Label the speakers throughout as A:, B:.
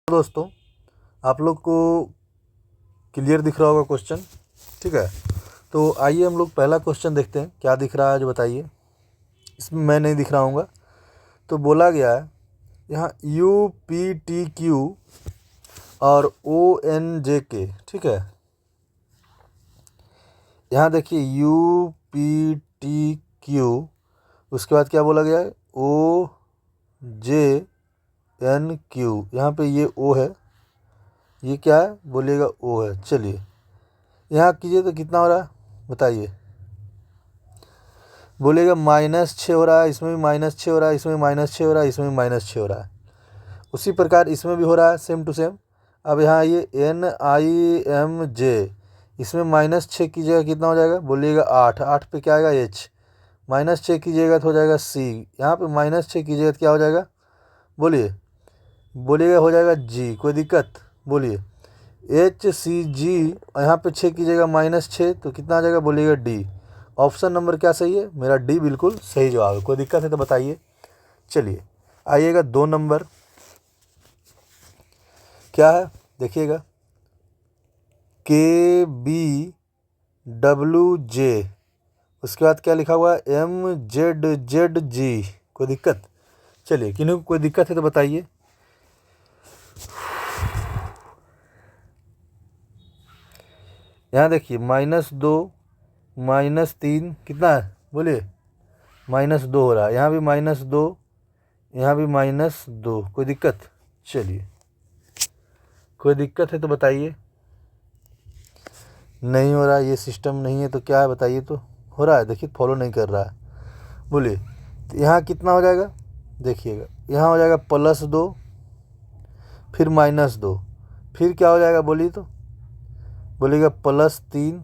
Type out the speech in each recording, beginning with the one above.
A: दोस्तों, आप लोग को क्लियर दिख रहा होगा क्वेश्चन, ठीक है। तो आइए हम लोग पहला क्वेश्चन देखते हैं, क्या दिख रहा है जो बताइए। इसमें मैं नहीं दिख रहा हूँगा। तो बोला गया है यहाँ UPTQ और ONJK, ठीक है। यहाँ देखिए UPTQ, उसके बाद क्या बोला गया है OJNQ। यहाँ पे ये O है, ये क्या है बोलिएगा O है। चलिए यहाँ कीजिए तो कितना हो रहा है बताइए। बोलिएगा -6 हो रहा है, इसमें भी -6 हो रहा है, इसमें -6 हो रहा है, इसमें भी -6 हो रहा है। उसी प्रकार इसमें भी हो रहा है सेम टू सेम। अब यहाँ ये NIMJ, इसमें -6 कीजिएगा कितना हो जाएगा बोलिएगा 8। 8 पे क्या आएगा H, -6 कीजिएगा तो हो जाएगा C। यहाँ पे -6 कीजिएगा तो क्या हो जाएगा बोलिएगा हो जाएगा G। कोई दिक्कत बोलिए HCG। यहाँ पे 6 कीजिएगा -6 तो कितना आ जाएगा बोलिएगा D। ऑप्शन नंबर क्या सही है मेरा, D बिल्कुल सही जवाब है। कोई दिक्कत है तो बताइए। चलिए आइएगा 2 नंबर, क्या है देखिएगा KBWJ, उसके बाद क्या लिखा हुआ है MZZG। कोई दिक्कत, चलिए किन्हीं को कोई दिक्कत है तो बताइए। यहाँ देखिए -2 -3 कितना है बोलिए -2 हो रहा है। यहाँ भी -2, यहाँ भी -2। कोई दिक्कत, चलिए कोई दिक्कत है तो बताइए। नहीं हो रहा है, ये सिस्टम नहीं है तो क्या है बताइए। तो हो रहा है, देखिए फॉलो नहीं कर रहा है बोलिए। तो यहाँ कितना हो जाएगा देखिएगा, यहाँ हो जाएगा +2, फिर -2, फिर क्या हो जाएगा बोलिए तो बोलिएगा +3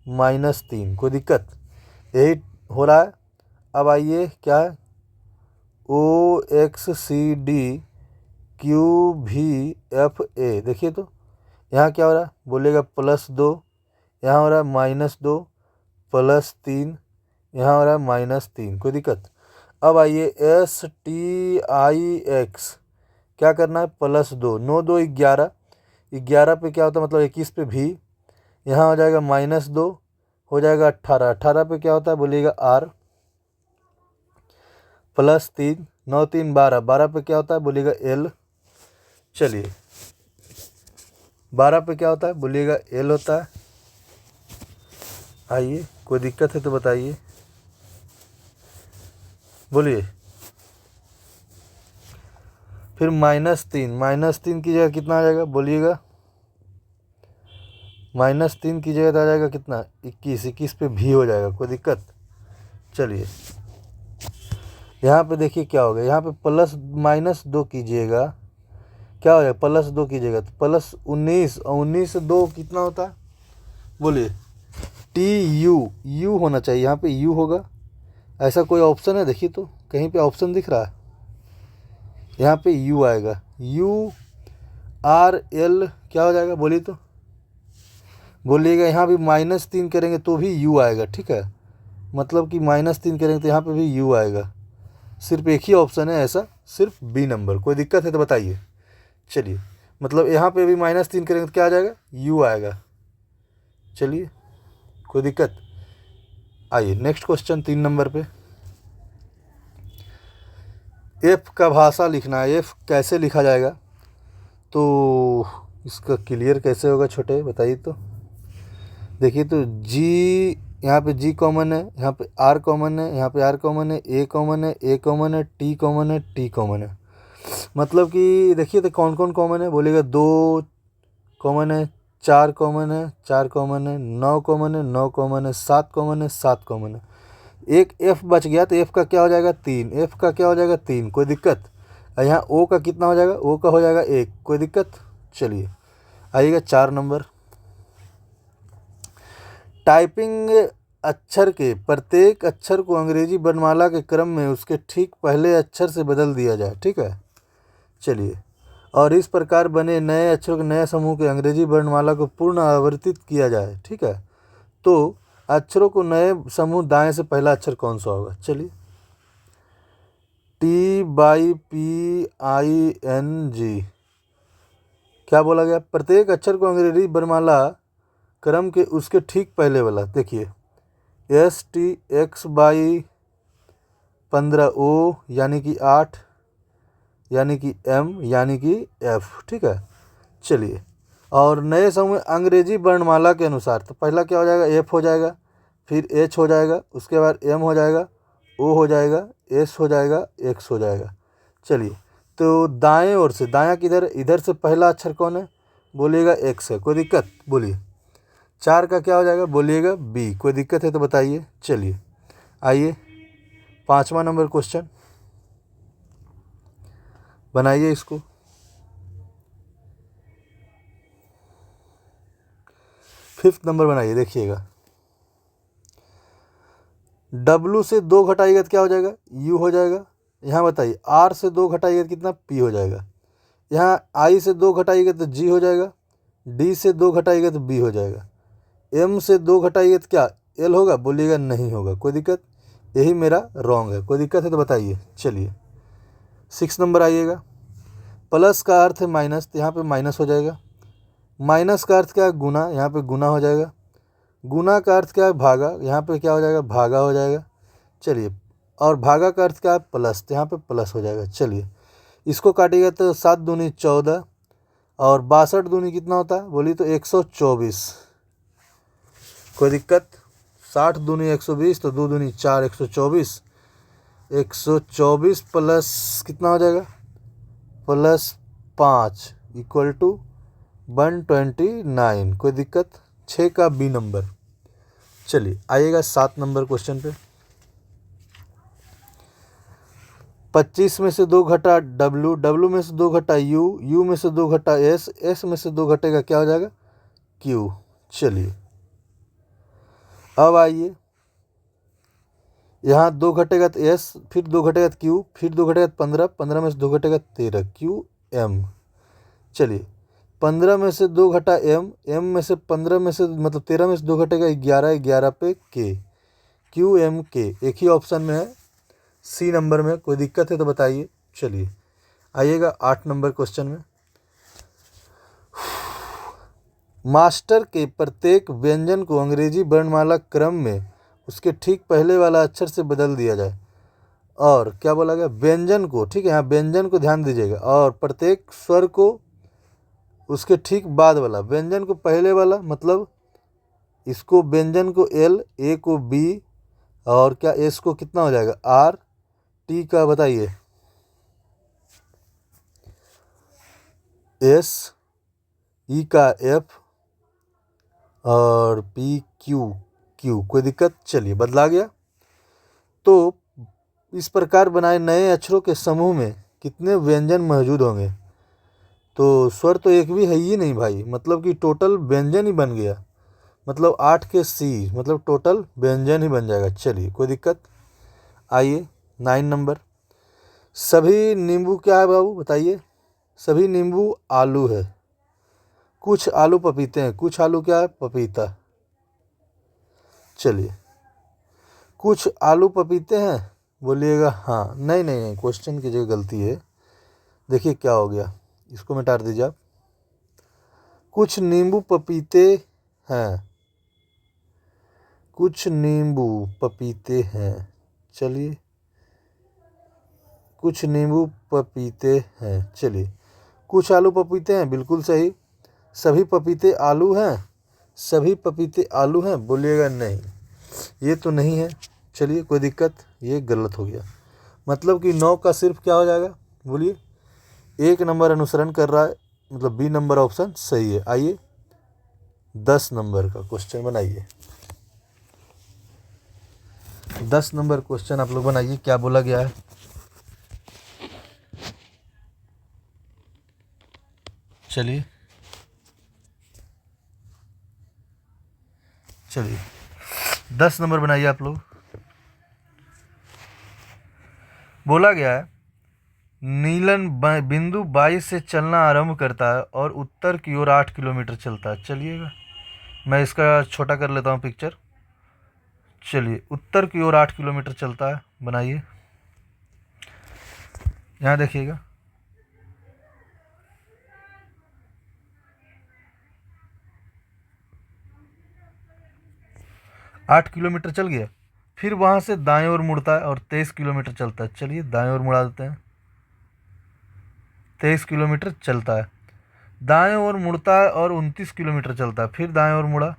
A: -3। कोई दिक्कत, यही हो रहा है। अब आइए क्या है OXCDQVFA, देखिए तो यहाँ क्या हो रहा है बोलिएगा +2, यहाँ हो रहा है -2, +3, यहाँ हो रहा है -3। कोई दिक्कत। अब आइए STIX, क्या करना है +2, 9 2 11, 11 पे क्या होता है मतलब 21 पे भी, यहाँ हो जाएगा -2, हो जाएगा 18, 18 पे क्या होता है बोलिएगा R, +3, 9 3 12, 12 पे क्या होता है बोलिएगा L। चलिए 12 पे क्या होता है बोलिएगा L होता है। आइए कोई दिक्कत है तो बताइए बोलिए। फिर -3 की जगह कितना आ जाएगा बोलिएगा, -3 की जगह तो आ जाएगा कितना 21, 21 पे भी हो जाएगा। कोई दिक्कत, चलिए यहाँ पे देखिए क्या हो गया, यहाँ पे -2 कीजिएगा क्या हो जाएगा +2 कीजिएगा तो +19, और 19 से 2 कितना होता है बोलिए TU होना चाहिए। यहाँ पे U होगा, ऐसा कोई ऑप्शन है देखिए तो कहीं पे ऑप्शन दिख रहा है, यहाँ पे U आएगा, URL क्या हो जाएगा बोलिए तो बोलिएगा। यहाँ भी -3 करेंगे तो भी U आएगा, ठीक है। मतलब कि -3 करेंगे तो यहाँ पे भी U आएगा। सिर्फ एक ही ऑप्शन है ऐसा, सिर्फ B नंबर। कोई दिक्कत है तो बताइए। चलिए मतलब यहाँ पे भी -3 करेंगे तो क्या आ जाएगा U आएगा। चलिए कोई दिक्कत। आइए नेक्स्ट क्वेश्चन 3 नंबर पे, F का भाषा लिखना है। F कैसे लिखा जाएगा तो इसका क्लियर कैसे होगा छोटे बताइए तो। देखिए तो G, यहाँ पे G कॉमन है, यहाँ पे R कॉमन है, यहाँ पे R कॉमन है, A कॉमन है, A कॉमन है, T कॉमन है, T कॉमन है। मतलब कि देखिए तो कौन कौन कॉमन है बोलेगा 2 कॉमन है, 4 कॉमन है, 4 कॉमन है, 9 कॉमन है, 9 कॉमन है, 7 कॉमन है, 7 कॉमन है। एक F बच गया तो F का क्या हो जाएगा 3, F का क्या हो जाएगा 3। कोई दिक्कत। यहाँ O का कितना हो जाएगा, O का हो जाएगा 1। कोई दिक्कत। चलिए आइएगा 4 नंबर, टाइपिंग अक्षर के प्रत्येक अक्षर को अंग्रेजी वर्णमाला के क्रम में उसके ठीक पहले अक्षर से बदल दिया जाए, ठीक है। चलिए और इस प्रकार बने नए अक्षरों के नए समूह के अंग्रेजी वर्णमाला को पुनः आवर्तित किया जाए, ठीक है। तो अक्षरों को नए समूह दाएं से पहला अक्षर कौन सा होगा चलिए TYPING, क्या बोला गया, प्रत्येक अक्षर को अंग्रेजी वर्णमाला क्रम के उसके ठीक पहले वाला, देखिए STX/15O यानी कि 8 यानी कि M यानी कि F, ठीक है। चलिए, और नए समूह अंग्रेजी वर्णमाला के अनुसार, तो पहला क्या हो जाएगा, F हो जाएगा, फिर H हो जाएगा, उसके बाद M हो जाएगा, O हो जाएगा, S हो जाएगा, X हो जाएगा। चलिए, तो दाएं ओर से, दायां किधर, इधर से पहला अक्षर कौन है, बोलिएगा X है, कोई दिक्कत, बोलिए। 4 का क्या हो जाएगा, बोलिएगा B, कोई दिक्कत है तो बताइए। चलिए आइए 5वां नंबर क्वेश्चन बनाइए इसको। फिफ्थ नंबर बनाइए, देखिएगा W से 2 घटाइएगा तो क्या हो जाएगा, U हो जाएगा। यहाँ बताइए R से 2 घटाइएगा तो कितना, P हो जाएगा। यहाँ I से 2 घटाइएगा तो G हो जाएगा, D से 2 घटाइएगा तो B हो जाएगा, M से 2 घटाइएगा तो क्या L होगा, बोलिएगा नहीं होगा, कोई दिक्कत, यही मेरा रॉन्ग है, कोई दिक्कत है तो बताइए। चलिए 6 नंबर आइएगा। प्लस का अर्थ है माइनस, तो यहाँ पे माइनस हो जाएगा। माइनस का अर्थ क्या है, गुना, यहाँ पे गुना हो जाएगा। गुना का अर्थ क्या है, भागा, यहाँ पे क्या हो जाएगा, भागा हो जाएगा। चलिए, और भागा का अर्थ क्या है, प्लस, तो यहाँ पे प्लस हो जाएगा। चलिए इसको काटिएगा तो 7 दूनी 14 और 62 दूनी कितना होता है, बोलिए तो 124, कोई दिक्कत। 60 दूनी 120, तो 2 दूनी 4, 124। 124 प्लस कितना हो जाएगा, प्लस 5 इक्वल टू 129, कोई दिक्कत। 6 का B नंबर। चलिए आइएगा 7 नंबर क्वेश्चन पे। 25 में से 2 घटा W, W में से 2 घटा U, U में से 2 घटा S, S में से 2 घटेगा क्या हो जाएगा, Q। चलिए अब आइए, यहाँ 2 घटेगा तो S, फिर 2 घटेगा तो Q, फिर 2 घटेगा तो 15, 15 में से 2 घटेगा 13, QM। चलिए 15 में से 2 घटा M, M में से 15 में से मतलब 13 में से 2 घटेगा 11, 11 पे K, QMK, एक ही ऑप्शन में है, C नंबर में, कोई दिक्कत है तो बताइए। चलिए आइएगा 8 नंबर क्वेश्चन में। मास्टर के प्रत्येक व्यंजन को अंग्रेजी वर्णमाला क्रम में उसके ठीक पहले वाला अक्षर से बदल दिया जाए, और क्या बोला गया, व्यंजन को, ठीक है, यहाँ व्यंजन को ध्यान दीजिएगा, और प्रत्येक स्वर को उसके ठीक बाद वाला, व्यंजन को पहले वाला मतलब इसको, व्यंजन को L, A को B, और क्या S को कितना हो जाएगा R, T का बताइए S, E का F, और P Q, कोई दिक्कत। चलिए बदला गया। तो इस प्रकार बनाए नए अक्षरों के समूह में कितने व्यंजन मौजूद होंगे, तो स्वर तो एक भी है ही नहीं भाई, मतलब कि टोटल व्यंजन ही बन गया, मतलब 8 के C, मतलब टोटल व्यंजन ही बन जाएगा। चलिए कोई दिक्कत। आइए 9 नंबर। सभी नींबू क्या है बाबू, बताइए। सभी नींबू आलू है, कुछ आलू पपीते हैं, कुछ आलू क्या है, पपीता। चलिए कुछ आलू पपीते हैं, बोलिएगा हाँ, नहीं नहीं नहीं, क्वेश्चन की जगह गलती है, देखिए क्या हो गया, इसको मिटा दीजिए आप। कुछ नींबू पपीते हैं, कुछ नींबू पपीते हैं। चलिए कुछ नींबू पपीते हैं, चलिए कुछ आलू पपीते हैं, बिल्कुल सही। सभी पपीते आलू हैं, सभी पपीते आलू हैं, बोलिएगा नहीं, ये तो नहीं है। चलिए कोई दिक्कत, ये गलत हो गया, मतलब कि 9 का सिर्फ क्या हो जाएगा, बोलिए 1 नंबर अनुसरण कर रहा है, मतलब B नंबर ऑप्शन सही है। आइए 10 नंबर का क्वेश्चन बनाइए। 10 नंबर क्वेश्चन आप लोग बनाइए, क्या बोला गया है। चलिए 10 नंबर बनाइए आप लोग। बोला गया है नीलन बिंदु 22 से चलना आरंभ करता है और उत्तर की ओर 8 किलोमीटर चलता है। चलिएगा मैं इसका छोटा कर लेता हूँ पिक्चर। चलिए उत्तर की ओर 8 किलोमीटर चलता है, बनाइए। यहाँ देखिएगा 8 किलोमीटर चल गया, फिर वहाँ से दाएं ओर मुड़ता है और 23 किलोमीटर चलता है। चलिए दाएं ओर मुड़ा देते हैं, 23 किलोमीटर चलता है, दाएं ओर मुड़ता है और 29 किलोमीटर चलता है, फिर दाएं ओर मुड़ा,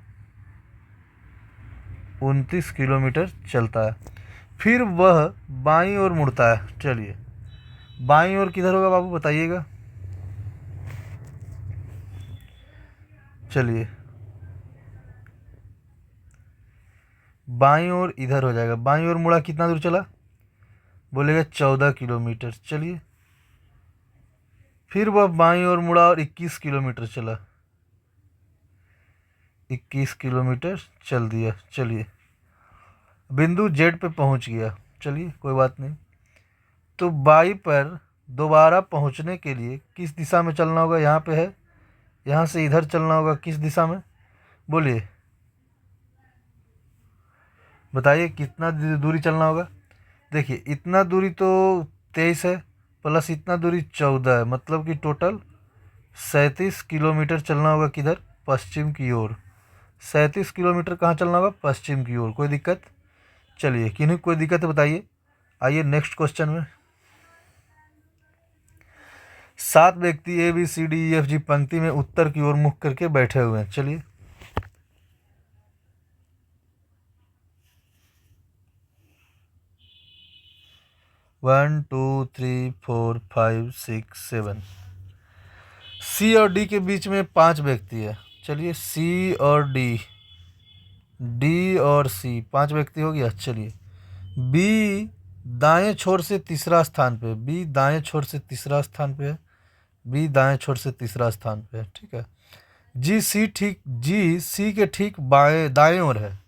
A: 29 किलोमीटर चलता है, फिर वह बाईं ओर मुड़ता है। चलिए बाईं ओर किधर होगा बाबू बताइएगा। चलिए बाईं ओर इधर हो जाएगा, बाईं ओर मुड़ा कितना दूर चला, बोलेगा 14 किलोमीटर। चलिए फिर वह बाईं ओर मुड़ा और 21 किलोमीटर चला, 21 किलोमीटर चल दिया। चलिए बिंदु जेड पे पहुंच गया। चलिए कोई बात नहीं। तो बाई पर दोबारा पहुंचने के लिए किस दिशा में चलना होगा, यहाँ पे है, यहाँ से इधर चलना होगा, किस दिशा में बोलिए, बताइए कितना दूरी चलना होगा। देखिए इतना दूरी तो 23 है, प्लस इतना दूरी 14 है, मतलब कि टोटल 37 किलोमीटर चलना होगा। किधर, पश्चिम की ओर। 37 किलोमीटर कहाँ चलना होगा, पश्चिम की ओर। कोई दिक्कत, चलिए किन्हीं कोई दिक्कत है बताइए। आइए नेक्स्ट क्वेश्चन में। 7 व्यक्ति ABCDEFG पंक्ति में उत्तर की ओर मुख करके बैठे हुए हैं। चलिए 1 2 3 4 5 6 7, C और D के बीच में 5 व्यक्ति है। चलिए C और D, D और C 5 व्यक्ति हो गया। चलिए B दाएं छोर से तीसरा स्थान पे, B दाएं छोर से तीसरा स्थान पे है, B दाएं छोर से तीसरा स्थान पे है, ठीक है। जी सी के ठीक बाएं दाएं ओर है,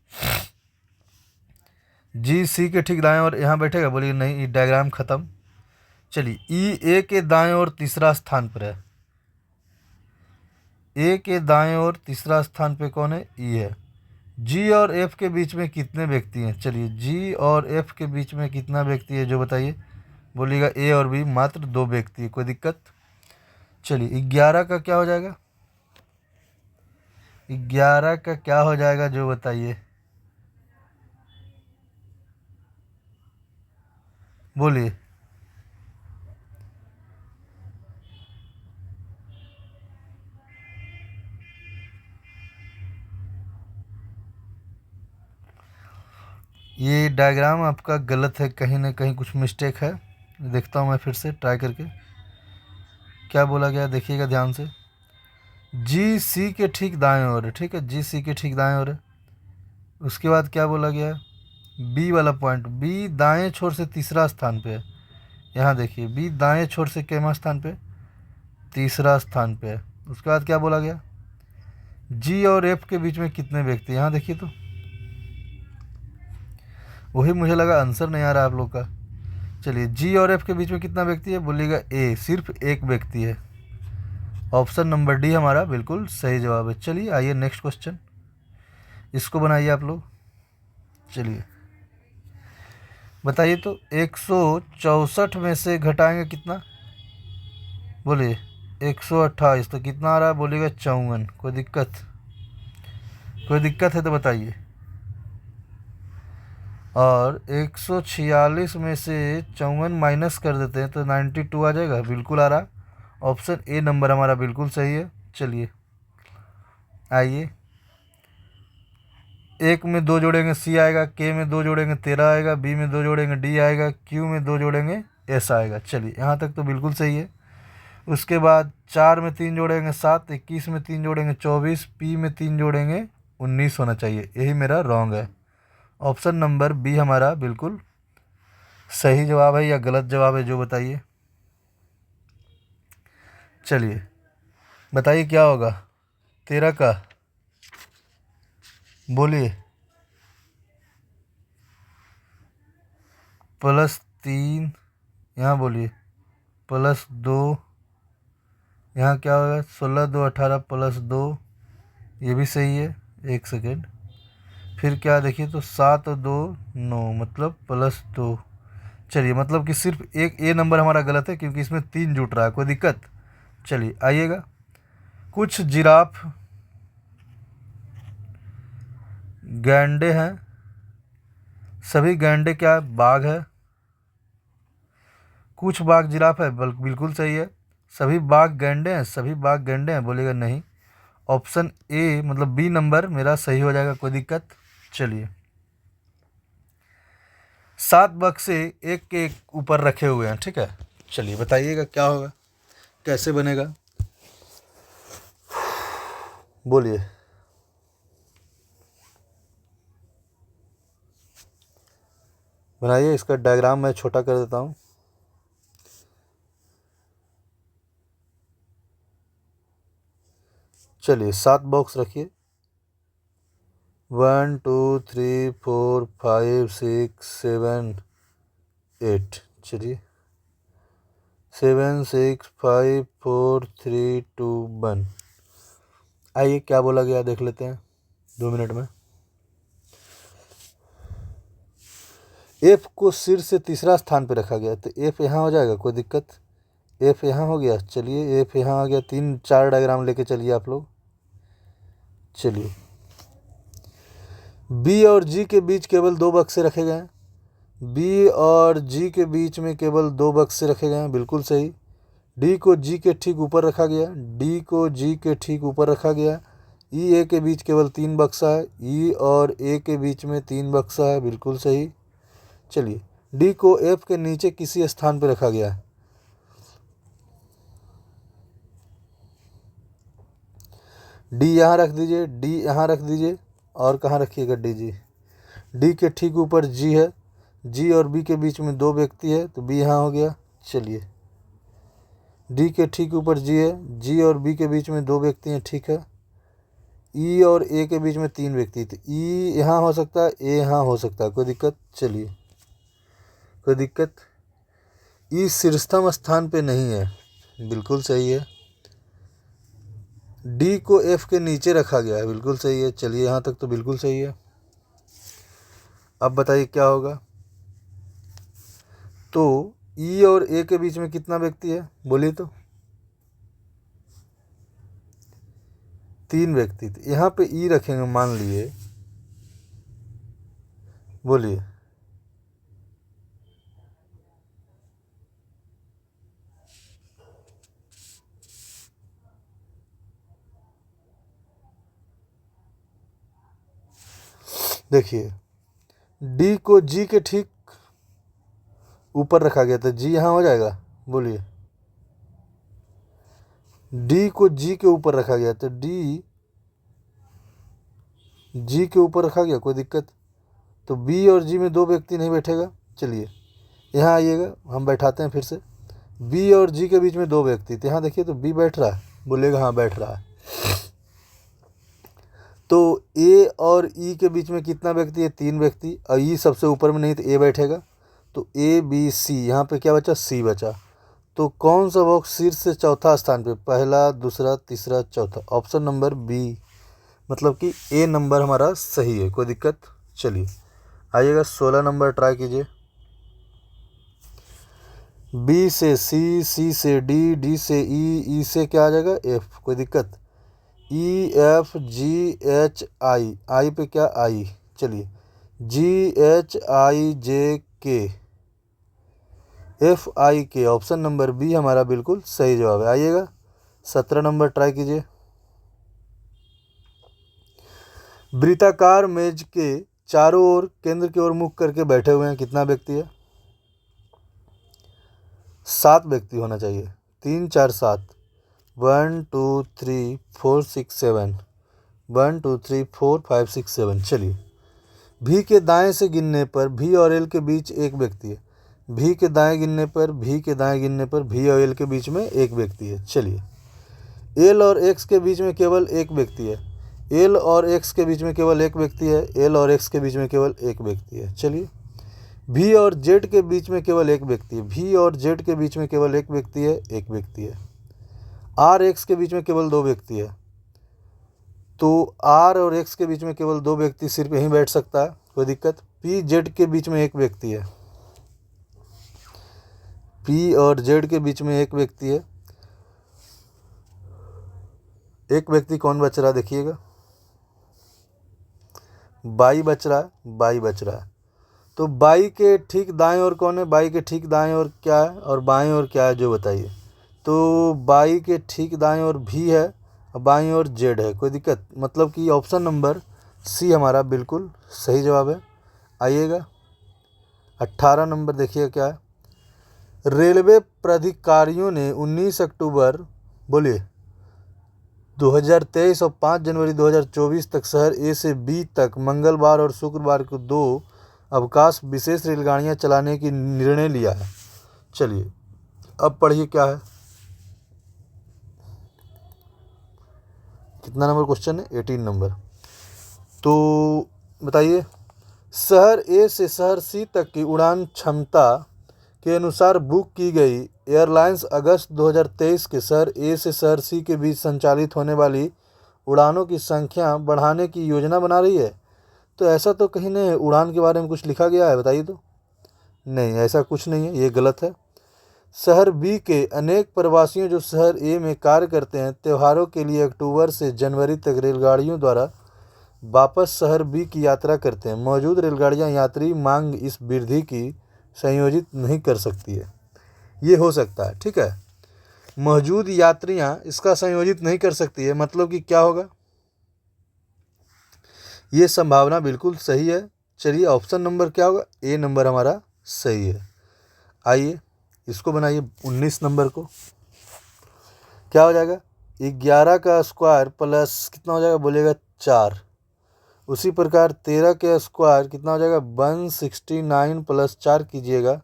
A: जी सी के ठीक दाएं ओर यहाँ बैठेगा, बोलिए नहीं, ये डायग्राम खत्म। चलिए ई ए के दाएं ओर तीसरा स्थान पर है, ए के दाएं ओर तीसरा स्थान पे कौन है, ई है। जी और एफ के बीच में कितने व्यक्ति हैं, चलिए जी और एफ के बीच में कितना व्यक्ति है जो बताइए, बोलिएगा ए और बी मात्र 2 व्यक्ति है। कोई दिक्कत, चलिए 11 का क्या हो जाएगा, 11 का क्या हो जाएगा जो बताइए, बोलिए। ये डायग्राम आपका गलत है, कहीं ना कहीं कुछ मिस्टेक है। देखता हूँ मैं फिर से ट्राई करके क्या बोला गया, देखिएगा ध्यान से। जी सी के ठीक दाएं ओर है, ठीक है, जी सी के ठीक दाएं ओर है। उसके बाद क्या बोला गया, बी वाला पॉइंट, बी दाएं छोर से तीसरा स्थान पे है। यहाँ देखिए बी दाएं छोर से केमा स्थान पे, तीसरा स्थान पे है। उसके बाद क्या बोला गया, जी और एफ के बीच में कितने व्यक्ति, यहाँ देखिए तो वही मुझे लगा आंसर नहीं आ रहा आप लोग का। चलिए जी और एफ के बीच में कितना व्यक्ति है, बोलिएगा ए, सिर्फ एक व्यक्ति है। ऑप्शन नंबर डी हमारा बिल्कुल सही जवाब है। चलिए आइए नेक्स्ट क्वेश्चन, इसको बनाइए आप लोग। चलिए बताइए तो 164 में से घटाएंगे कितना, बोलिए 128, तो कितना आ रहा है, बोलिएगा 54। कोई दिक्कत, कोई दिक्कत है तो बताइए। और 146 में से 54 माइनस कर देते हैं तो 92 आ जाएगा, बिल्कुल आ रहा। ऑप्शन ए नंबर हमारा बिल्कुल सही है। चलिए आइए, एक में 2 जोड़ेंगे सी आएगा, के में 2 जोड़ेंगे 13 आएगा, बी में 2 जोड़ेंगे डी आएगा, क्यू में 2 जोड़ेंगे एस आएगा। चलिए यहाँ तक तो बिल्कुल सही है। उसके बाद 4 में 3 जोड़ेंगे 7, 21 में 3 जोड़ेंगे 24, पी में 3 जोड़ेंगे 19 होना चाहिए, यही मेरा रॉन्ग है। ऑप्शन नंबर बी हमारा बिल्कुल सही जवाब है या गलत जवाब है जो बताइए। चलिए बताइए क्या होगा 13 का, बोलिए। +3, यहाँ बोलिए +2, यहाँ क्या होगा 16 2 18 +2, ये भी सही है। एक सेकेंड, फिर क्या देखिए तो 7 और 2 9, मतलब +2। चलिए मतलब कि सिर्फ एक ए नंबर हमारा गलत है क्योंकि इसमें 3 जुट रहा है। कोई दिक्कत, चलिए आइएगा। कुछ जिराफ गैंडे हैं सभी गैंडे क्या है? बाघ है। कुछ बाघ जिराफ है, बिल्कुल सही है। सभी बाघ गैंडे हैं, सभी बाघ गैंडे हैं, बोलेगा नहीं। ऑप्शन ए मतलब बी नंबर मेरा सही हो जाएगा, कोई दिक्कत। चलिए, 7 बक्से एक के एक ऊपर रखे हुए हैं, ठीक है। चलिए बताइएगा क्या होगा, कैसे बनेगा, बोलिए। बनाइए, इसका डायग्राम मैं छोटा कर देता हूँ। चलिए 7 बॉक्स रखिए, 1 2 3 4 5 6 7 8। चलिए 7 6 5 4 3 2 1। आइए क्या बोला गया देख लेते हैं 2 मिनट में। एफ को सिर से तीसरा स्थान पे रखा गया, तो एफ यहाँ हो जाएगा, कोई दिक्कत। एफ यहाँ हो गया, चलिए एफ यहाँ आ गया। 3 4 डायग्राम लेके चलिए आप लोग। चलिए, बी और जी के बीच केवल 2 बक्से रखे गए हैं। बी और जी के बीच में केवल 2 बक्से रखे गए हैं, बिल्कुल सही। डी को जी के ठीक ऊपर रखा गया, डी को जी के ठीक ऊपर रखा गया। ई ए के बीच केवल 3 बक्सा है, ई और ए के बीच में 3 बक्सा है, बिल्कुल सही। चलिए, डी को एफ के नीचे किसी स्थान पर रखा गया है। डी यहाँ रख दीजिए, डी यहाँ रख दीजिए, और कहाँ रखिएगा डी जी। डी के ठीक ऊपर जी है, जी और बी के बीच में 2 व्यक्ति है, तो बी यहाँ हो गया। चलिए, डी के ठीक ऊपर जी है, जी और बी के बीच में 2 व्यक्ति हैं, ठीक है। ई और ए के बीच में 3 व्यक्ति, तो ई यहाँ हो सकता है, ए यहाँ हो सकता है, कोई दिक्कत। चलिए, कोई दिक्कत। ई शीर्षतम स्थान पे नहीं है, बिल्कुल सही है। डी को एफ के नीचे रखा गया है, बिल्कुल सही है। चलिए, यहाँ तक तो बिल्कुल सही है। अब बताइए क्या होगा। तो ई और ए के बीच में कितना व्यक्ति है, बोलिए तो। 3 व्यक्ति, तो यहाँ पे ई रखेंगे, मान लिए, बोलिए। देखिए, डी को जी के ठीक ऊपर रखा गया, तो जी यहाँ हो जाएगा, बोलिए। डी को जी के ऊपर रखा गया, तो डी जी के ऊपर रखा गया, कोई दिक्कत। तो बी और जी में 2 व्यक्ति नहीं बैठेगा। चलिए, यहाँ आइएगा, हम बैठाते हैं फिर से। बी और जी के बीच में 2 व्यक्ति, तो यहाँ देखिए, तो बी बैठ रहा है, बोलेगा हाँ बैठ रहा है। तो ए और ई के बीच में कितना व्यक्ति है, 3 व्यक्ति, और ई सबसे ऊपर में नहीं, तो ए बैठेगा। तो ए बी सी, यहाँ पे क्या बचा, सी बचा। तो कौन सा बॉक्स शीर्ष से चौथा स्थान पे, पहला दूसरा तीसरा चौथा, ऑप्शन नंबर बी, मतलब कि ए नंबर हमारा सही है, कोई दिक्कत। चलिए आइएगा 16 नंबर ट्राई कीजिए। बी से सी, सी से डी, डी से ई, ई से क्या आ जाएगा, एफ, कोई दिक्कत। E F G H I, आई पे क्या, आई। चलिए, जी एच आई जे के, एफ आई के, ऑप्शन नंबर बी हमारा बिल्कुल सही जवाब है। आइएगा 17 नंबर ट्राई कीजिए। वृत्ताकार मेज के चारों ओर केंद्र की ओर मुख करके बैठे हुए हैं, कितना व्यक्ति है, 7 व्यक्ति होना चाहिए। 3 4 7, 1 2 3 4 6 7, 1 2 3 4 5 6 7। चलिए, भी के दाएं से गिनने पर भी और एल के बीच एक व्यक्ति है। भी के दाएं गिनने पर, भी के दाएं गिनने पर भी और एल के बीच में एक व्यक्ति है। चलिए, एल और एक्स के बीच में केवल एक व्यक्ति है। एल और एक्स के बीच में केवल एक व्यक्ति है, एल और एक्स के बीच में केवल एक व्यक्ति है। चलिए, भी और जेड के बीच में केवल एक व्यक्ति है। भी और जेड के बीच में केवल एक व्यक्ति है, एक व्यक्ति है। आर एक्स के बीच में केवल 2 व्यक्ति है। तो आर और एक्स के बीच में केवल 2 व्यक्ति सिर्फ यहीं बैठ सकता है, कोई दिक्कत। पी जेड के बीच में एक व्यक्ति है। पी और जेड के बीच में एक व्यक्ति है। एक व्यक्ति कौन बच रहा है, देखिएगा, बाई बच रहा है, बाई बच रहा है। तो बाई के ठीक दाएं ओर कौन है, बाई के ठीक दाएं ओर क्या है और बाएं ओर क्या है जो बताइए। तो बाई के ठीक दाएं ओर भी है और बाईं ओर जेड है, कोई दिक्कत, मतलब कि ऑप्शन नंबर सी हमारा बिल्कुल सही जवाब है। आइएगा 18 नंबर देखिए क्या है। रेलवे प्राधिकारियों ने 19 अक्टूबर बोलिए 2023 और 5 जनवरी 2024 तक शहर ए से बी तक मंगलवार और शुक्रवार को 2 अवकाश विशेष रेलगाड़ियां चलाने की निर्णय लिया है। चलिए अब पढ़िए क्या है, कितना नंबर क्वेश्चन है, 18 नंबर। तो बताइए, शहर ए से शहर सी तक की उड़ान क्षमता के अनुसार बुक की गई एयरलाइंस अगस्त 2023 के शहर ए से शहर सी के बीच संचालित होने वाली उड़ानों की संख्या बढ़ाने की योजना बना रही है। तो ऐसा तो कहीं नहीं, उड़ान के बारे में कुछ लिखा गया है बताइए तो। नहीं, ऐसा कुछ नहीं है, ये गलत है। शहर बी के अनेक प्रवासियों जो शहर ए में कार्य करते हैं त्योहारों के लिए अक्टूबर से जनवरी तक रेलगाड़ियों द्वारा वापस शहर बी की यात्रा करते हैं। मौजूद रेलगाड़ियां यात्री मांग इस वृद्धि की संयोजित नहीं कर सकती है। ये हो सकता है, ठीक है, मौजूद यात्रियां इसका संयोजित नहीं कर सकती है, मतलब कि क्या होगा, ये संभावना बिल्कुल सही है। चलिए ऑप्शन नंबर क्या होगा, ए नंबर हमारा सही है। आइए इसको बनाइए 19 नंबर को, क्या हो जाएगा, 11 का स्क्वायर प्लस कितना हो जाएगा बोलिएगा 4। उसी प्रकार 13 के स्क्वायर कितना हो जाएगा 169 प्लस 4 कीजिएगा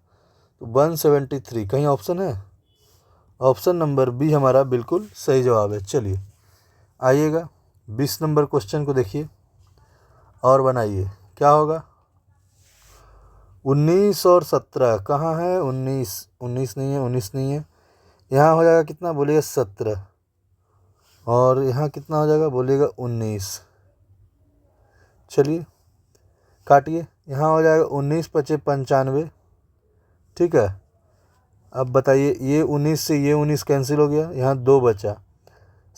A: तो 173। कहीं ऑप्शन है, ऑप्शन नंबर बी हमारा बिल्कुल सही जवाब है। चलिए आइएगा 20 नंबर क्वेश्चन को देखिए और बनाइए, क्या होगा, 19 और 17 कहाँ है, 19 नहीं है, 19 नहीं है, यहाँ हो जाएगा कितना बोलिएगा 17 और यहाँ कितना हो जाएगा बोलिएगा 19। चलिए काटिए, यहाँ हो जाएगा 19 पचे 95, ठीक है। अब बताइए, ये 19 से ये 19 कैंसिल हो गया, यहाँ 2 बचा,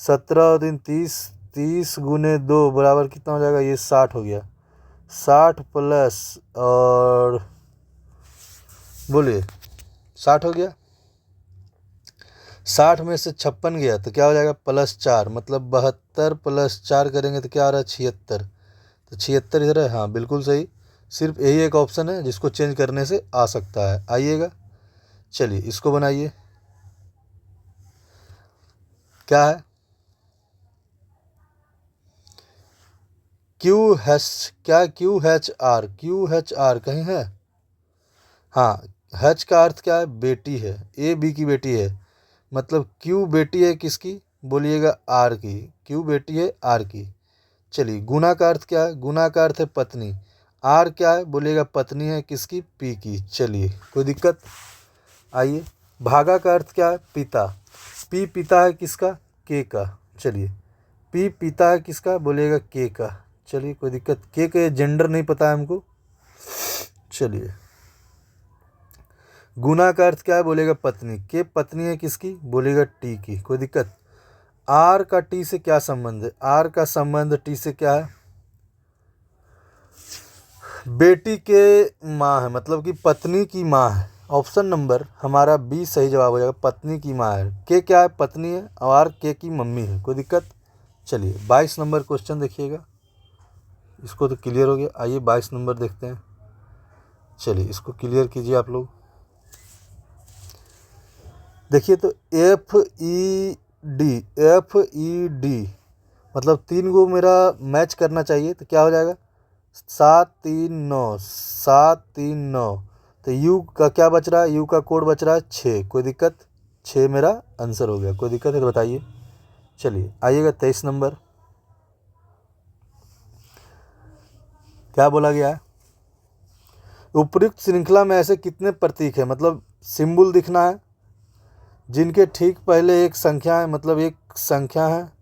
A: 17 और 3 30, 30 गुने 2 बराबर कितना हो जाएगा, ये 60 हो गया, 60 प्लस और बोलिए 60 हो गया, 60 में से 56 गया तो क्या हो जाएगा प्लस 4, मतलब 72 प्लस 4 करेंगे तो क्या आ रहा है 76। तो 76 इधर है, हाँ बिल्कुल सही। सिर्फ यही एक ऑप्शन है जिसको चेंज करने से आ सकता है। आइएगा चलिए इसको बनाइए, क्या है, QH कहीं है, हाँ हच का अर्थ क्या है, बेटी है, ए बी की बेटी है, मतलब क्यू बेटी है किसकी बोलिएगा आर की, क्यू बेटी है आर की। चलिए गुना का अर्थ क्या है, गुना का अर्थ है पत्नी, आर क्या है बोलिएगा पत्नी है किसकी, पी की। चलिए कोई दिक्कत, आइए भागा का अर्थ क्या है, पिता, पी पिता है किसका, के का। चलिए पी पिता है किसका बोलिएगा के का। चलिए कोई दिक्कत, के का जेंडर नहीं पता है हमको। चलिए गुना का अर्थ क्या है बोलेगा पत्नी, के पत्नी है किसकी बोलेगा टी की। कोई दिक्कत, आर का टी से क्या संबंध है, आर का संबंध टी से क्या है, बेटी के माँ है, मतलब कि पत्नी की माँ है। ऑप्शन नंबर हमारा बी सही जवाब हो जाएगा, पत्नी की माँ है। के क्या है, पत्नी है, और आर के की मम्मी है। कोई दिक्कत। चलिए 22 नंबर क्वेश्चन देखिएगा, इसको तो क्लियर हो गया। आइए 22 नंबर देखते हैं, चलिए इसको क्लियर कीजिए आप लोग। देखिए तो FED मतलब 3 गो मेरा मैच करना चाहिए, तो क्या हो जाएगा 7 3 9 7 3 9। तो यू का क्या बच रहा है, यू का कोड बच रहा है 6। कोई दिक्कत, 6 मेरा आंसर हो गया। कोई दिक्कत है तो बताइए। चलिए आइएगा 23 नंबर, क्या बोला गया है, उपयुक्त श्रृंखला में ऐसे कितने प्रतीक है, मतलब सिंबल दिखना है जिनके ठीक पहले एक संख्या है, मतलब एक संख्या है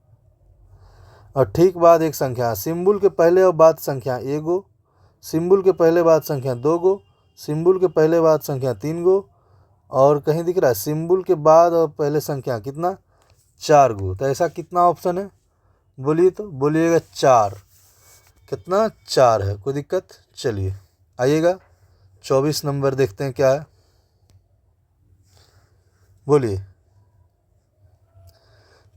A: और ठीक बाद एक संख्या है। सिंबल के पहले और बाद संख्या 1 गो, सिंबल के पहले बाद संख्या 2 गो, सिंबल के पहले बाद संख्या 3 गो, और कहीं दिख रहा है सिंबल के बाद और पहले संख्या कितना 4 गो। तो ऐसा कितना ऑप्शन है बोलिए, तो बोलिएगा 4। कितना 4 है। कोई दिक्कत। चलिए आइएगा 24 नंबर देखते हैं क्या है, बोलिए।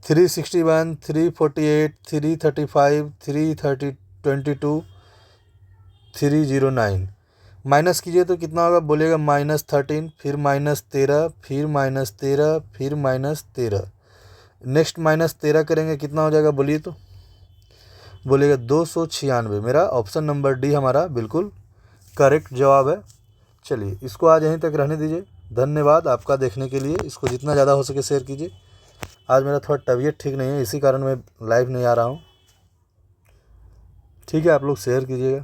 A: 361, 348, 335, 322, 309। माइनस कीजिए तो कितना होगा, बोलिएगा -13, फिर -13, फिर -13, फिर -13। नेक्स्ट -13 करेंगे कितना हो जाएगा, बोलिए तो। बोलिएगा 296। मेरा ऑप्शन नंबर डी हमारा बिल्कुल करेक्ट जवाब है। चलिए इसको आज यहीं तक रहने दीजिए। धन्यवाद आपका देखने के लिए। इसको जितना ज़्यादा हो सके शेयर कीजिए। आज मेरा थोड़ा तबीयत ठीक नहीं है, इसी कारण मैं लाइव नहीं आ रहा हूँ। ठीक है, आप लोग शेयर कीजिएगा।